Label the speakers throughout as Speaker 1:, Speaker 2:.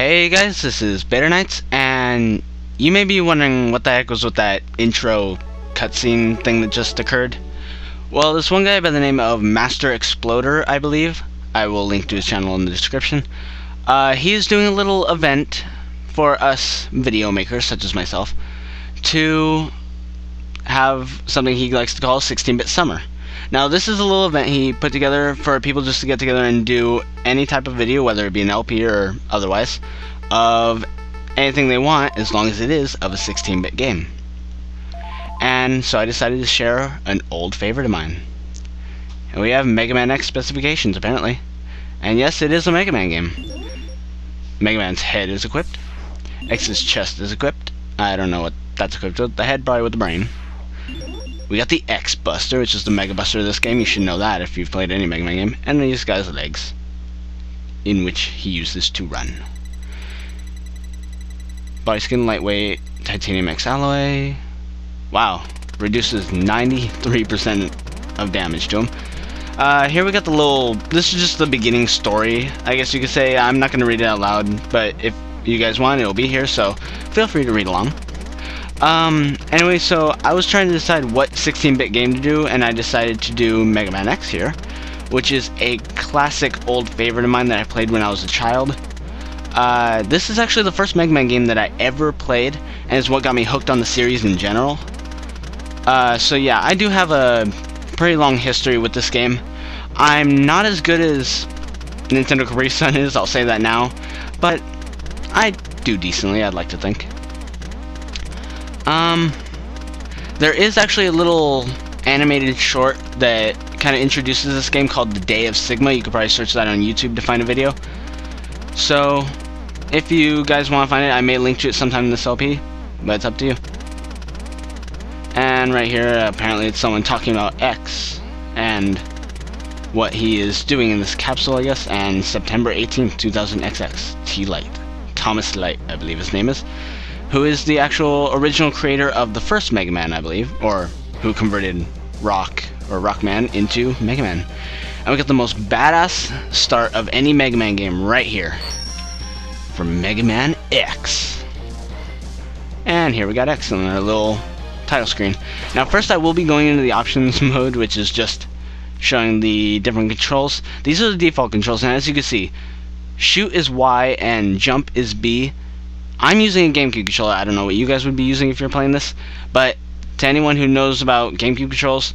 Speaker 1: Hey guys, this is Better Knights, and you may be wondering what the heck was with that intro cutscene thing that just occurred. Well, this one guy by the name of Master Exploder, I believe, I will link to his channel in the description, he is doing a little event for us video makers, such as myself, to have something he likes to call 16-bit Summer. Now, this is a little event he put together for people just to get together and do any type of video, whether it be an LP or otherwise, of anything they want, as long as it is of a 16-bit game. And so I decided to share an old favorite of mine. And we have Megaman X specifications, apparently. And yes, it is a Megaman game. Megaman's head is equipped. X's chest is equipped. I don't know what that's equipped with. The head probably with the brain. We got the X Buster, which is the Mega Buster of this game. You should know that if you've played any Mega Man game. And then this guy's legs, in which he uses to run. Body skin, lightweight, titanium X alloy. Wow, reduces 93% of damage to him. Here we got the little. This is just the beginning story, I guess you could say. I'm not going to read it out loud, but if you guys want, it'll be here. So feel free to read along. Anyway, so I was trying to decide what 16-bit game to do, and I decided to do Mega Man X here, which is a classic old favorite of mine that I played when I was a child. This is actually the first Mega Man game that I ever played, and is what got me hooked on the series in general. So yeah, I do have a pretty long history with this game. I'm not as good as Nintendo Capri Sun is, I'll say that now, but I do decently, I'd like to think. There is actually a little animated short that kind of introduces this game called The Day of Sigma. You could probably search that on YouTube to find a video. So, if you guys want to find it, I may link to it sometime in this LP, but it's up to you. And right here, apparently it's someone talking about X and what he is doing in this capsule, I guess, and September 18th, 2000XX, T-Light. Thomas Light, I believe his name is. Who is the actual original creator of the first Mega Man, I believe, or who converted Rockman into Mega Man. And we got the most badass start of any Mega Man game right here for Mega Man X. And here we got X on our little title screen. Now first I will be going into the options mode, which is just showing the different controls. These are the default controls, and as you can see, shoot is Y and jump is B. I'm using a GameCube controller. I don't know what you guys would be using if you're playing this, but to anyone who knows about GameCube controls,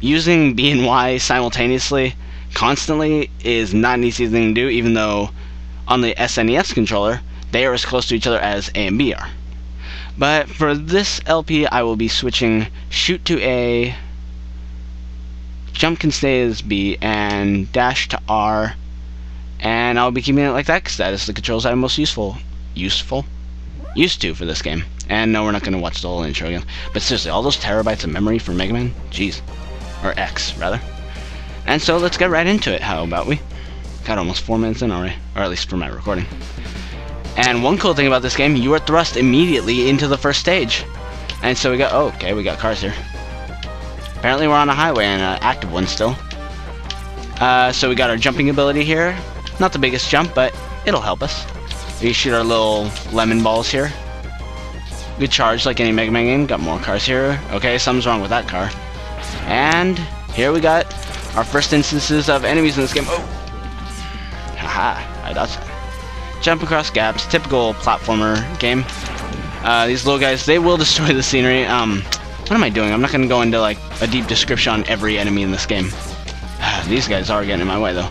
Speaker 1: using B and Y simultaneously, constantly, is not an easy thing to do, even though on the SNES controller, they are as close to each other as A and B are. But for this LP, I will be switching shoot to A, jump can stay as B, and dash to R, and I'll be keeping it like that because that is the controls I'm most used to for this game. And no, we're not going to watch the whole intro again. But seriously, all those terabytes of memory for Mega Man? Jeez. Or X, rather. And so, let's get right into it. How about we? Got almost 4 minutes in already. Or at least for my recording. And one cool thing about this game, you are thrust immediately into the first stage. And so we got, oh, okay, we got cars here. Apparently we're on a highway, and an active one still. So we got our jumping ability here. Not the biggest jump, but it'll help us. We shoot our little lemon balls here. Good charge like any Mega Man game. Got more cars here. Okay, something's wrong with that car. And here we got our first instances of enemies in this game. Oh! Haha, I dodged that. Jump across gaps. Typical platformer game. These little guys, they will destroy the scenery. What am I doing? I'm not going to go into like a deep description on every enemy in this game. These guys are getting in my way though.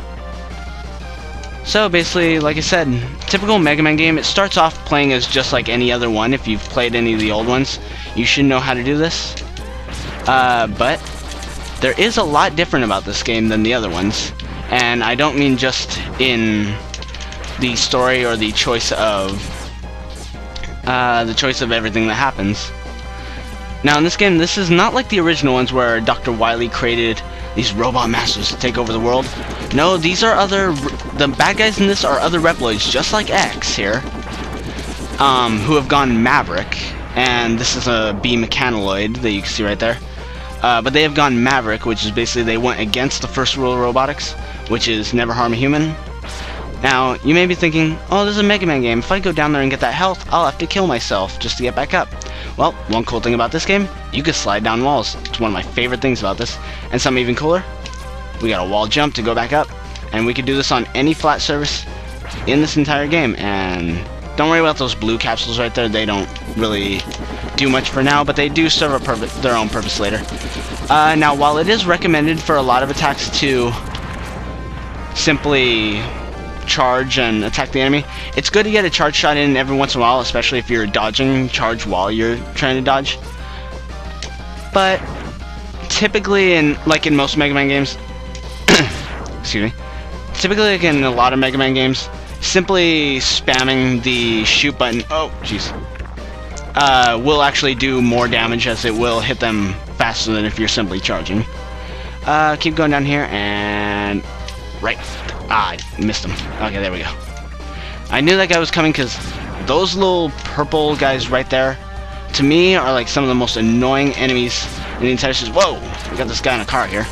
Speaker 1: So basically, like I said, typical Mega Man game. It starts off playing as just like any other one. If you've played any of the old ones, you should know how to do this. But there is a lot different about this game than the other ones, and I don't mean just in the story or the choice of everything that happens. Now in this game, this is not like the original ones where Dr. Wily created these robot masters to take over the world. No, these are the bad guys in this are other Reploids, just like X here, who have gone Maverick, and this is a B Mechanoid that you can see right there. But they have gone Maverick, which is basically they went against the first rule of robotics, which is never harm a human. Now, you may be thinking, oh, this is a Mega Man game. If I go down there and get that health, I'll have to kill myself just to get back up. Well, one cool thing about this game, you can slide down walls. It's one of my favorite things about this. And something even cooler, we got a wall jump to go back up. And we can do this on any flat surface in this entire game. And don't worry about those blue capsules right there. They don't really do much for now, but they do serve their own purpose later. Now, while it is recommended for a lot of attacks to simply charge and attack the enemy, it's good to get a charge shot in every once in a while, especially if you're dodging charge while you're trying to dodge. But typically, in most Mega Man games, excuse me, typically like in a lot of Mega Man games, simply spamming the shoot button, oh jeez, will actually do more damage, as it will hit them faster than if you're simply charging. Keep going down here and right. Ah, I missed him. Okay, there we go. I knew that guy was coming because those little purple guys right there, to me, are like some of the most annoying enemies in the entire series. Whoa! We got this guy in a car here.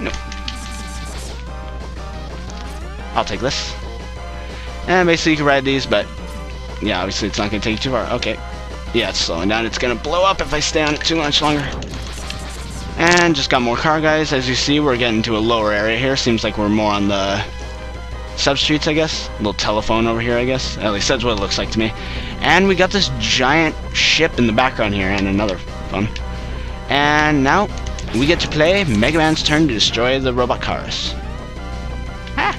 Speaker 1: No. I'll take this. And basically you can ride these, but yeah, obviously it's not going to take you too far. Okay. Yeah, it's slowing down. It's going to blow up if I stay on it too much longer. And just got more car guys. As you see, we're getting to a lower area here. Seems like we're more on the substreets, I guess. A little telephone over here, I guess. At least that's what it looks like to me. And we got this giant ship in the background here, and another one. And now we get to play Mega Man's turn to destroy the robot cars. Ah.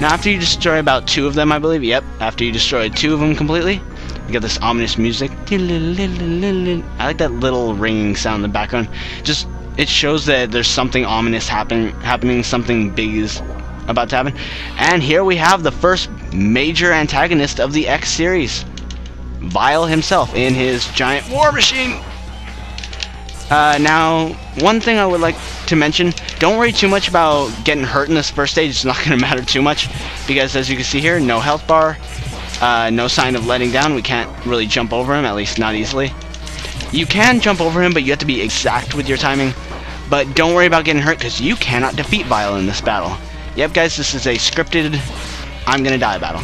Speaker 1: Now, after you destroy about 2 of them, I believe. Yep, after you destroy 2 of them completely, you get this ominous music. I like that little ringing sound in the background. Just, it shows that there's something ominous happening, something big is about to happen. And here we have the first major antagonist of the X series, Vile himself in his giant war machine. Now, one thing I would like to mention, don't worry too much about getting hurt in this first stage. It's not going to matter too much, because as you can see here, no health bar. No sign of letting down. We can't really jump over him, at least not easily. You can jump over him, but you have to be exact with your timing. But don't worry about getting hurt, because you cannot defeat Vile in this battle. Yep, guys, this is a scripted I'm gonna die battle.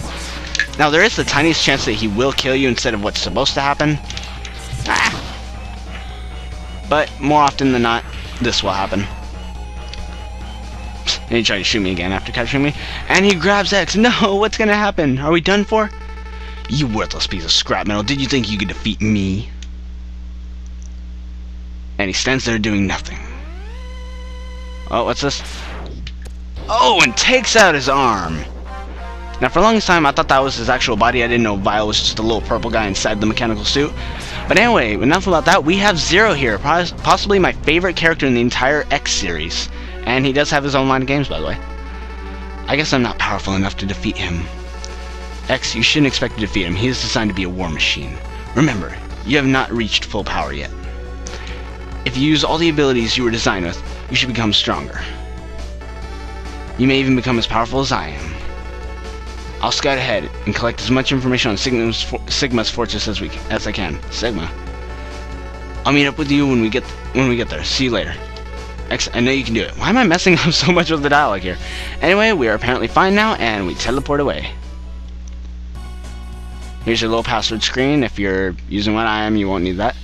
Speaker 1: Now, there is the tiniest chance that he will kill you instead of what's supposed to happen. But more often than not, this will happen. And he tried to shoot me again after capturing me. And he grabs X. No, what's gonna happen? Are we done for? You worthless piece of scrap metal. Did you think you could defeat me? And he stands there doing nothing. Oh, what's this? Oh, and takes out his arm. Now, for the longest time, I thought that was his actual body. I didn't know Vile was just a little purple guy inside the mechanical suit. But anyway, enough about that. We have Zero here, possibly my favorite character in the entire X series. And he does have his own line of games, by the way. I guess I'm not powerful enough to defeat him. X, you shouldn't expect to defeat him. He is designed to be a war machine. Remember, you have not reached full power yet. If you use all the abilities you were designed with, you should become stronger. You may even become as powerful as I am. I'll scout ahead and collect as much information on Sigma's fortress as I can. Sigma. I'll meet up with you when we get there. See you later. X, I know you can do it. Why am I messing up so much with the dialogue here? Anyway, we are apparently fine now, and we teleport away. Here's your little password screen. If you're using what I am, you won't need that.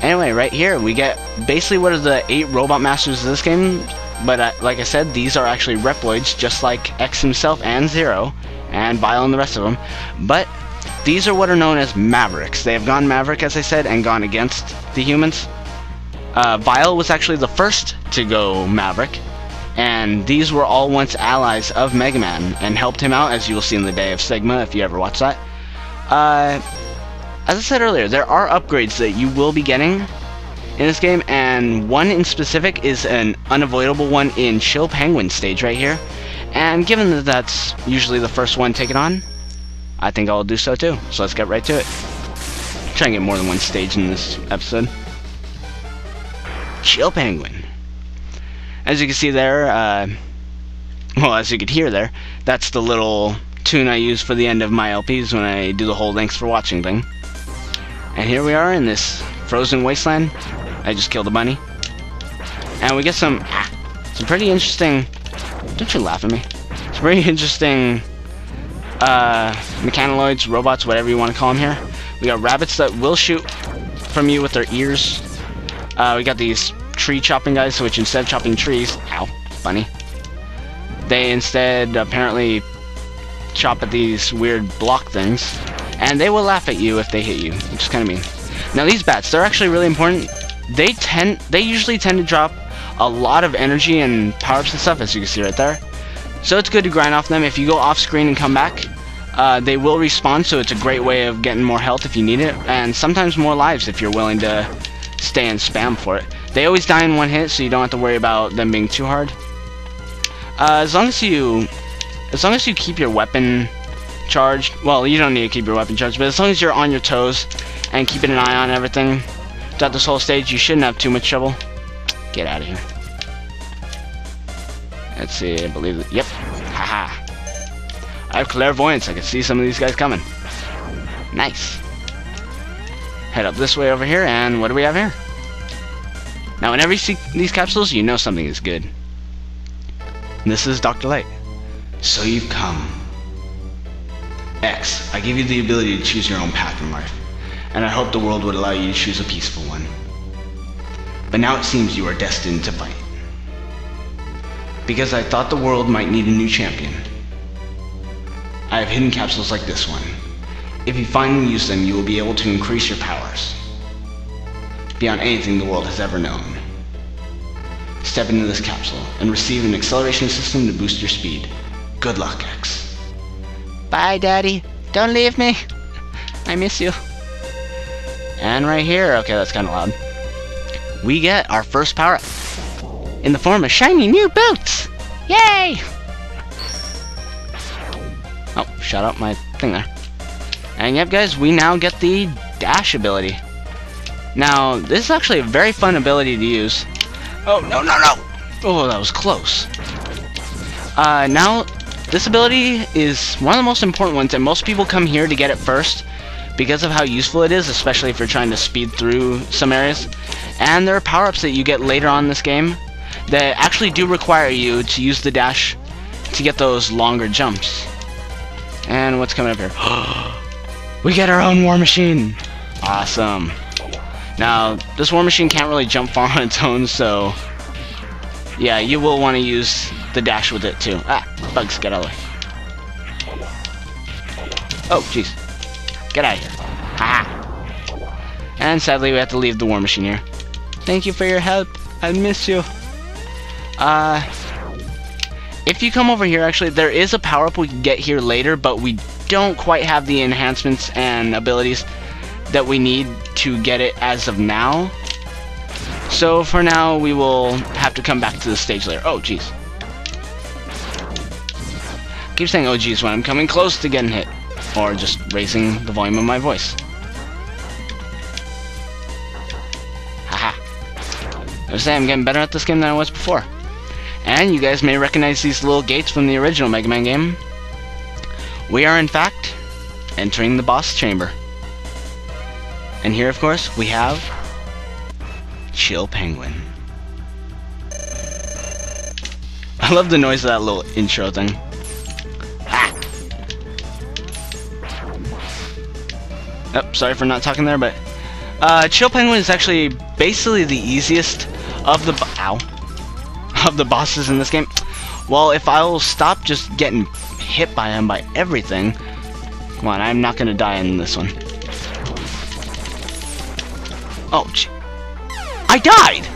Speaker 1: Anyway, right here, we get basically what are the 8 robot masters of this game. But like I said, these are actually Reploids, just like X himself and Zero, and Vile and the rest of them. But these are what are known as Mavericks. They have gone Maverick, as I said, and gone against the humans. Vile was actually the first to go Maverick, and these were all once allies of Mega Man, and helped him out, as you will see in the Day of Sigma, if you ever watch that. As I said earlier, there are upgrades that you will be getting in this game, and one in specific is an unavoidable one in Chill Penguin stage right here. And given that that's usually the first one taken on, I think I'll do so too. So let's get right to it. Try and get more than one stage in this episode. Chill Penguin. As you can see there, well, as you could hear there, that's the little tune I use for the end of my LPs when I do the whole thanks for watching thing. And here we are in this frozen wasteland. I just killed a bunny. And we get some pretty interesting Don't you laugh at me. It's very interesting mechanoids, robots, whatever you want to call them here. We got rabbits that will shoot from you with their ears. We got these tree chopping guys, which instead of chopping trees, ow, funny, they instead apparently chop at these weird block things, and they will laugh at you if they hit you, which is kind of mean. Now these bats, they're actually really important. They usually tend to drop a lot of energy and power-ups and stuff, as you can see right there. So it's good to grind off them. If you go off screen and come back, they will respawn, so it's a great way of getting more health if you need it, and sometimes more lives if you're willing to stay and spam for it. They always die in one hit, so you don't have to worry about them being too hard. As long as you keep your weapon charged, well, you don't need to keep your weapon charged, but as long as you're on your toes and keeping an eye on everything throughout this whole stage, you shouldn't have too much trouble. Get out of here. Let's see, I believe that, yep, haha. I have clairvoyance, I can see some of these guys coming. Nice. Head up this way over here, and what do we have here? Now, whenever you see these capsules, you know something is good. This is Dr. Light. So you've come. X, I give you the ability to choose your own path in life, and I hope the world would allow you to choose a peaceful one. But now it seems you are destined to fight. Because I thought the world might need a new champion. I have hidden capsules like this one. If you finally use them, you will be able to increase your powers beyond anything the world has ever known. Step into this capsule and receive an acceleration system to boost your speed. Good luck, X. Bye, Daddy. Don't leave me. I miss you. And right here, okay, that's kind of loud, we get our first power-up in the form of shiny new boots. Yay! Oh, shut up my thing there. And yep, guys, we now get the dash ability. Now, this is actually a very fun ability to use. Oh, no, no, no! Oh, that was close. Now, this ability is one of the most important ones, and most people come here to get it first because of how useful it is, especially if you're trying to speed through some areas. And there are power-ups that you get later on in this game that actually do require you to use the dash to get those longer jumps. And what's coming up here? We get our own war machine! Awesome. Now, this war machine can't really jump far on its own, so yeah, you will want to use the dash with it too. Ah, bugs, get out of the way. Oh, jeez. Get out of here. Haha. And sadly, we have to leave the war machine here. Thank you for your help. I miss you. If you come over here, actually, there is a power-up we can get here later, but we don't quite have the enhancements and abilities that we need to get it as of now. So for now, we will have to come back to the stage later. Oh, jeez. I keep saying oh, jeez when I'm coming close to getting hit, or just raising the volume of my voice. Haha. I was saying I'm getting better at this game than I was before. And you guys may recognize these little gates from the original Mega Man game. We are, in fact, entering the boss chamber. And here, of course, we have Chill Penguin. I love the noise of that little intro thing. Ah! Oh, sorry for not talking there, but Chill Penguin is actually basically the easiest of the bosses in this game. Well, if I'll stop just getting hit by him by everything. Come on, I'm not gonna die in this one. Oh, I died!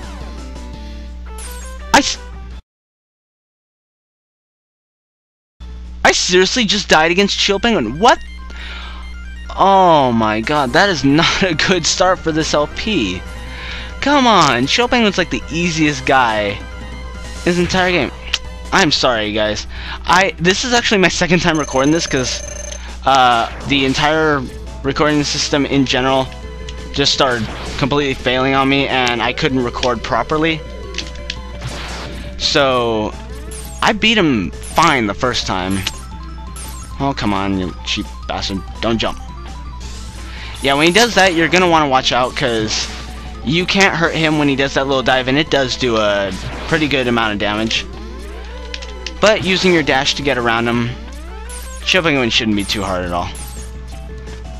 Speaker 1: I seriously just died against Chill Penguin. What? Oh my god, that is not a good start for this LP. Come on, Chill Penguin's like the easiest guy in this entire game. I'm sorry, guys. This is actually my second time recording this because the entire recording system in general just started completely failing on me and I couldn't record properly. So I beat him fine the first time. Oh, come on, you cheap bastard. Don't jump. Yeah, when he does that, you're gonna want to watch out because you can't hurt him when he does that little dive, and it does do a pretty good amount of damage. But using your dash to get around him, Chill Penguin shouldn't be too hard at all.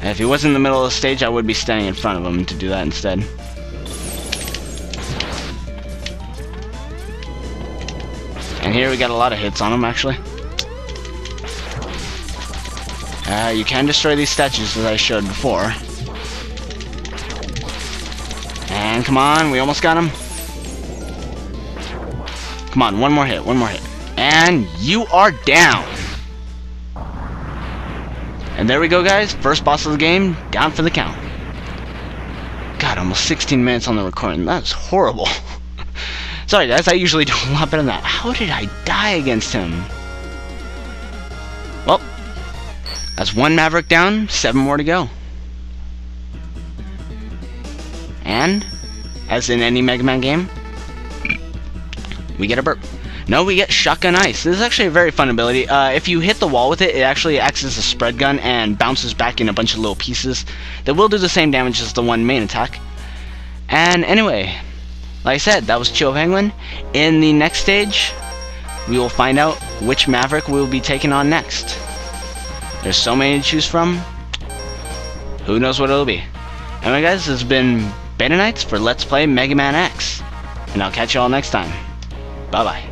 Speaker 1: And if he was in the middle of the stage, I would be standing in front of him to do that instead. And here we got a lot of hits on him, actually. You can destroy these statues, as I showed before. And come on, we almost got him. Come on, one more hit, one more hit. And you are down. And there we go, guys. First boss of the game, down for the count. God, almost 16 minutes on the recording. That's horrible. Sorry, guys, I usually do a lot better than that. How did I die against him? Well, that's one Maverick down, 7 more to go. And, as in any Mega Man game, we get a burp. No, we get Shotgun Ice. This is actually a very fun ability. If you hit the wall with it, it actually acts as a spread gun and bounces back in a bunch of little pieces that will do the same damage as the one main attack. And anyway, like I said, that was Chill Penguin. In the next stage, we will find out which Maverick we will be taking on next. There's so many to choose from. Who knows what it'll be. Anyway, guys, this has been Beta Nights for Let's Play Mega Man X. And I'll catch you all next time. Bye-bye.